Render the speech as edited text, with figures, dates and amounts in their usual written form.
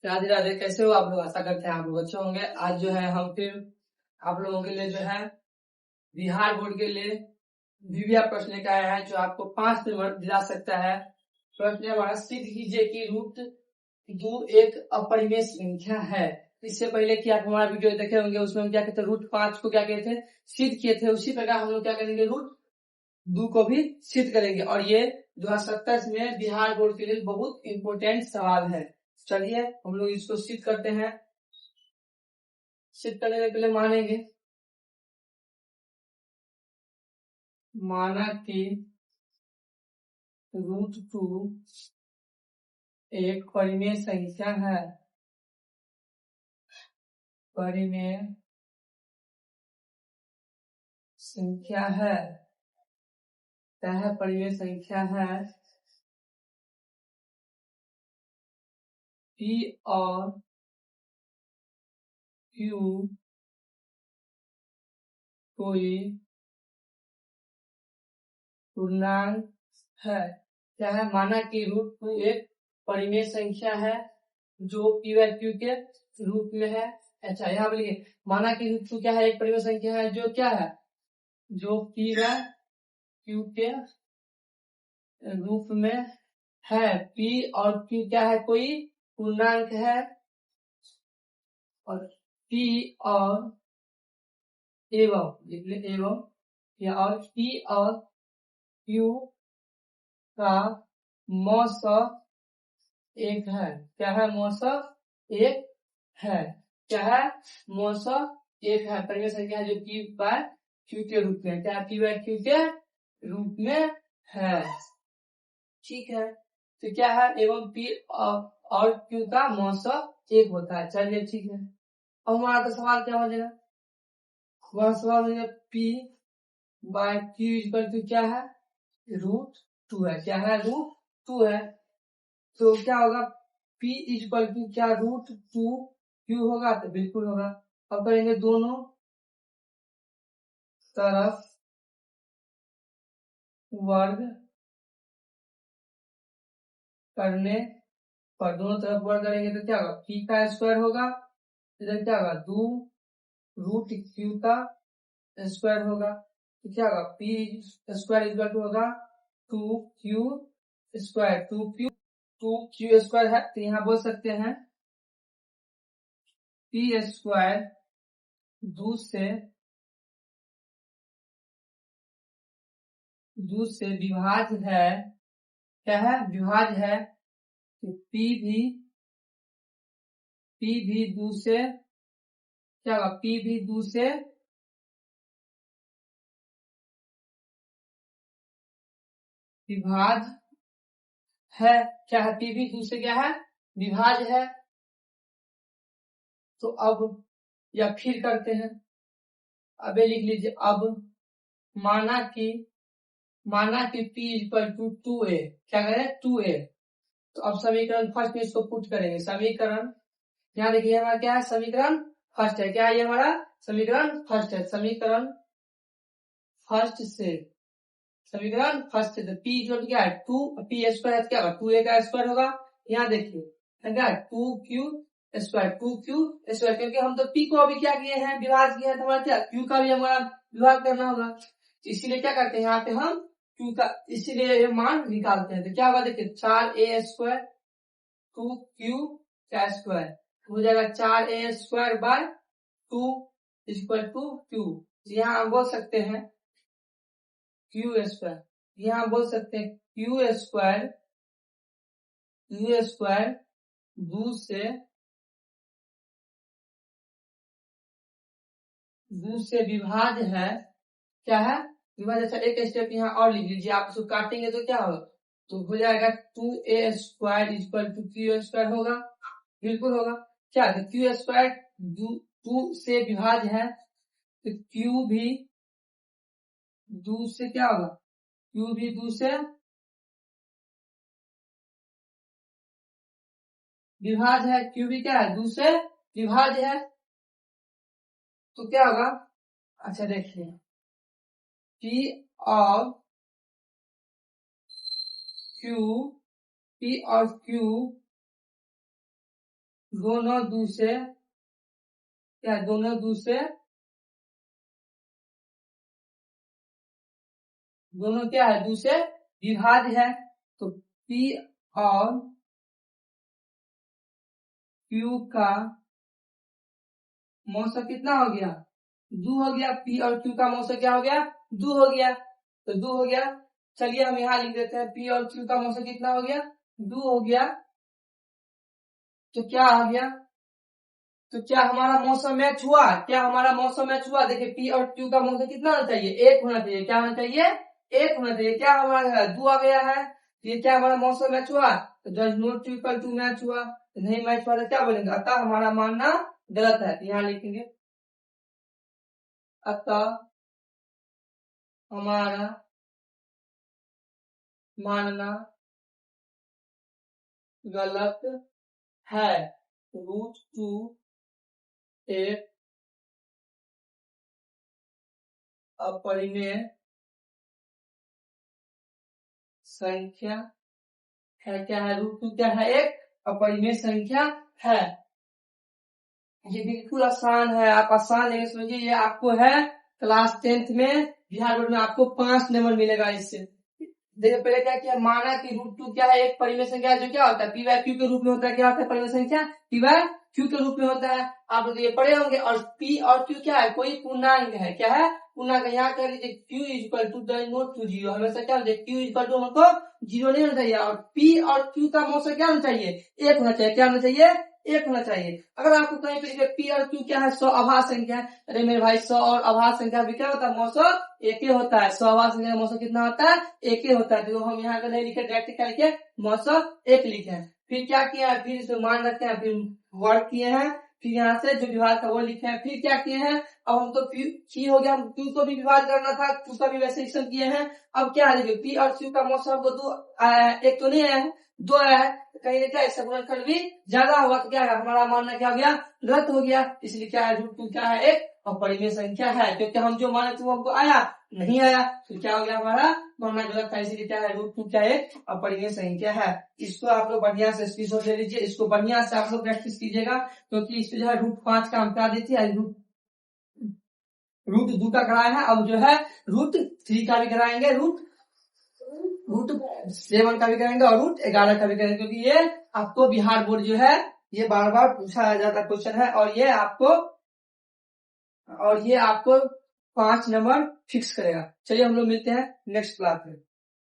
राधे राधे। कैसे हो आप लोग? आशा करते हैं आप लोग अच्छे होंगे। आज जो है हम फिर आप लोगों के लिए जो है बिहार बोर्ड के लिए विविया प्रश्न लेकर आया है, जो आपको 5 नंबर दिला सकता है। प्रश्न हमारा, सिद्ध कीजिए कि रूट 2 एक अपरिमेय संख्या है। इससे पहले कि आप हमारा वीडियो देखे होंगे, उसमें हम क्या कहते हैं, रूट 5 को क्या कहते हैं, सिद्ध किए थे। उसी प्रकार हम लोग क्या करेंगे, रूट 2 को भी सिद्ध करेंगे। और ये 2027 में बिहार बोर्ड के लिए बहुत इंपोर्टेंट सवाल है। चलिए हम लोग इसको सिद्ध करते हैं। सिद्ध करने से पहले माना कि रूट 2 एक परिमेय संख्या है। परिमेय संख्या है, क्या है? परिमेय संख्या है। P और Q कोई पूर्णांक है। क्या है? माना कि रूट 2 एक परिमेय संख्या है जो P बाय Q के रूप में है। अच्छा, यहाँ पर लिखिए, माना कि रूट 2 क्या है, एक परिमेय संख्या है जो क्या है, जो P बाय Q के रूप में है। P और Q क्या है, कोई पूर्णांक है। और P और एवं या और P और Q का मौसम एक है। क्या है? मौसम एक है। क्या है? मौसम एक है। परिमेय संख्या है जो P बाय Q के रूप में, क्या P बाय Q के रूप में है। ठीक है, तो क्या है, एवं P और Q का मौसम एक होता है। चलिए ठीक है, अब हमारा तो सवाल क्या हो जाएगा, वह सवाल हो जाएगा P by Q equal to क्या है, रूट 2 है। क्या है? रूट 2 है। तो क्या होगा, P इक्वल टू क्या, रूट 2 Q होगा, तो बिल्कुल होगा। अब करेंगे दोनों तरफ वर्ग करने पर, दोनों तरफ वर्ग करेंगे तो क्या होगा, P का स्क्वायर होगा, इधर क्या होगा, 2 रूट Q का स्क्वायर होगा। तो क्या होगा, P स्क्वायर इक्वल टू होगा 2Q स्क्वायर। 2Q स्क्वायर है, तो यहाँ बोल सकते हैं P स्क्वायर 2 से विभाज्य है। क्या है? विभाज्य है। तो P भी 2 से क्या होगा, P भी 2 से विभाज्य है। क्या है? P भी 2 से क्या है, विभाज्य है। तो अब या फिर करते हैं, अब लिख लीजिए, अब माना कि P इक्वल टू 2a, क्या करें, 2a। तो अब समीकरण फर्स्ट में इसको पुट करेंगे। समीकरण यहाँ देखिए, हमारा क्या है, समीकरण फर्स्ट है। क्या है ये हमारा समीकरण फर्स्ट है। समीकरण फर्स्ट से तो P इक्वल क्या है, 2P स्क्वायर है, क्या होगा, 2a का स्क्वायर होगा। यहाँ देखिए क्या, 2Q स्क्वायर, 2Q स्क्वायर, क्योंकि हम तो P को अभी क्या किए हैं, विभाग किया है, तो हमारा क्या, Q का भी हमारा विभाग करना होगा। इसीलिए क्या करते हैं, यहाँ पे हम Q का इसीलिए ये मान निकालते हैं। तो क्या होगा, देखिए 4a स्क्वायर 2Q का स्क्वायर हो जाएगा 4a square by 2 equal to Q। यहाँ हम बोल सकते हैं Q स्क्वायर, यहाँ बोल सकते हैं Q स्क्वायर 2 से विभाज्य है। क्या है, विभाज्य। अच्छा, एक स्टेप यहाँ और लिख लीजिए, आप इसको काटेंगे तो क्या होगा, तो हो जाएगा 2a square equal to Q square होगा, बिल्कुल होगा। क्या है, Q स्क्वायर 2 से विभाज्य है, तो Q भी 2 से क्या होगा, Q भी 2 से विभाज्य है। Q भी क्या है, 2 से विभाज्य है। तो क्या होगा, अच्छा देखिए, P और Q दोनों दूसरे क्या, दोनों दूसरे दोनों क्या है, दूसरे विभाज्य है। तो P और Q का मौसा कितना हो गया, 2 हो गया। P और Q का मौसा क्या हो गया, 2 हो गया। तो 2 हो गया। चलिए हम यहाँ लिख देते हैं P और Q का मौसा कितना हो गया, 2 हो गया। तो क्या आ गया, तो क्या हमारा मौसम मैच हुआ, क्या हमारा मौसम मैच हुआ। देखिए P और Q का मौसम कितना होना चाहिए, 1 होना चाहिए। क्या होना चाहिए, 1 होना चाहिए। क्या हमारा 2 आ गया है। तो ये क्या हमारा मौसम मैच हुआ, तो does not equal to match हुआ। तो नहीं मैच हुआ तो क्या बोलेंगे, अतः हमारा मानना गलत है। तो यहाँ लिखेंगे अतः हमारा मानना गलत है। √2 एक अपरिमेय संख्या है। क्या है, √2 क्या है, एक अपरिमेय संख्या है। ये बिल्कुल आसान है, आप आसान नहीं समझिए। ये आपको है क्लास 10th में बिहार बोर्ड में आपको 5 नंबर मिलेगा इससे। देखिए पहले क्या किया, माना कि √2 क्या है, एक परिमेय संख्या है। जो क्या होता है, P बाय Q के रूप में होता है। क्या होता है, परिमेय संख्या P बाय Q के रूप में होता है। आप लोग ये पढ़े होंगे। और P और Q क्या है, कोई पूर्णांक है। क्या है, पूर्णांक। यहाँ कह लीजिए Q equal to does not to 0। हमेशा क्या होता है, Q इक्वल टू हमको 0 नहीं होना चाहिए। और P और Q का मौसा क्या होना चाहिए, 1 होना चाहिए। क्या होना चाहिए, 1 होना चाहिए। अगर आपको कहीं पे P और Q क्या है, 100 अभाज्य संख्या है। अरे मेरे भाई 100 और अभाज्य संख्या भी क्या होता है, मौसा एक ही होता है। 100 अभाज्य संख्या का मौसा कितना होता है, एक ही होता है। तो हम यहाँ का नहीं लिखे, डायरेक्ट क्या लिखे, मौसा एक लिखे। फिर क्या किया है, फिर इसे मान रखते हैं, फिर वर्क किए हैं। फिर यहाँ से जो विभाग था वो लिखे हैं। फिर क्या किए हैं, अब हमको P हो गया, हम Q को भी विभाग करना था, Q का भी वैसे एक्शन किए हैं। अब क्या है, P और Q का मौसा हमको 2 आया है, एक तो नहीं आया है, 2 आया है। कहीं ना क्या इसका गुणनखंड भी ज्यादा होगा। तो क्या है, हमारा मानना क्या हो गया, गलत हो गया। इसलिए क्या है, √2 क्या है, एक अपरिमेय संख्या है। क्योंकि हम जो माने थे वो हमको आया नहीं आया। तो क्या हो गया, हमारा मानना गलत था। इसलिए क्या है, √2 क्या है, अपरिमेय संख्या है। इसको आप लोग बढ़िया से स्क्रीनशॉट ले लीजिए। इसको बढ़िया से आप लोग प्रैक्टिस कीजिएगा। क्योंकि इस पे जो है √5 का हम करा दी थी, √2 का कराया है। अब जो है √3 का भी कराएंगे, √7 का भी करेंगे और √11 का भी करेंगे। क्योंकि ये आपको बिहार बोर्ड जो है ये बार बार पूछा जाता क्वेश्चन है। और ये आपको 5 नंबर फिक्स करेगा। चलिए हम लोग मिलते हैं नेक्स्ट क्लास में।